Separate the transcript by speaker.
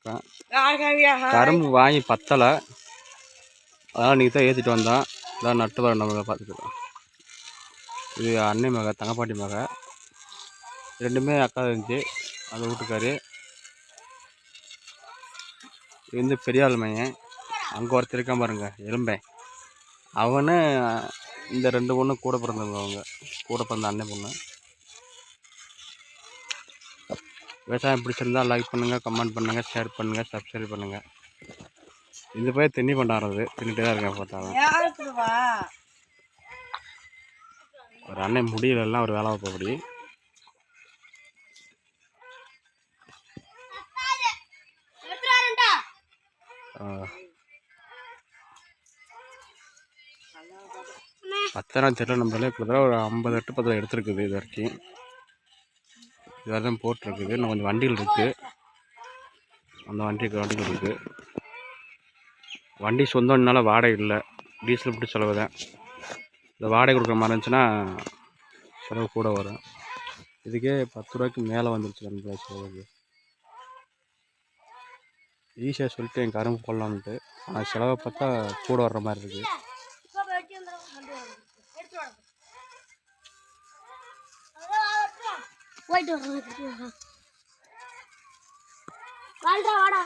Speaker 1: இருக்கேன். கரும்பு வாங்கி பத்தலை, அதனால் நீ தான் ஏற்றிட்டு வந்தான். இதான் நட்டு வர நம்ம பார்த்துக்கலாம். இது அன்னை மக, தங்கப்பாட்டி மக, ரெண்டுமே அக்கா இருந்துச்சு. அந்த வீட்டுக்காரு இது வந்து பெரியாள் மையன். அங்கே ஒருத்தர் இருக்கான் பாருங்க, எலும்பேன். அவனு இந்த 2 பொண்ணு கூட பிறந்தவங்க. அவங்க கூட பிறந்த அண்ணன் பொண்ணு. விவசாயம் பிடிச்சிருந்தா லைக் பண்ணுங்கள், கமெண்ட் பண்ணுங்கள், ஷேர் பண்ணுங்கள், சப்ஸ்கிரைப் பண்ணுங்கள். இந்த பையன் தென்னி பண்ணாடுறது தின்னுட்டே தான் இருக்கேன். பார்த்தாலும் ஒரு அண்ணன் முடியலெல்லாம் ஒரு வேலை வைப்பபடி. பத்தனாம் தெரியல நம்மளே இப்போ தான் ஒரு 50 எட்டு 10 எடுத்துருக்குது. இது வரைக்கும் இதாக தான் போட்டிருக்குது. இன்னும் கொஞ்சம் வண்டிகள் இருக்குது. அந்த வண்டிகள் இருக்குது. வண்டி சொந்தம்னால வாடகை இல்லை, டீசல் பிடிச்ச செலவு தான். இந்த வாடகை கொடுக்குற மாதிரி இருந்துச்சுன்னா செலவு கூட வரும். இதுக்கே 10 ரூபாய்க்கு மேலே வந்துருச்சு நம்ம செலவுக்கு. ஈஸியாக சொல்லிட்டு என் கரும்பு போடலான்ட்டு, ஆனால் செலவை பார்த்தா கூட வர்ற மாதிரி இருக்குது. போயிட்டு வரலாம். வாடா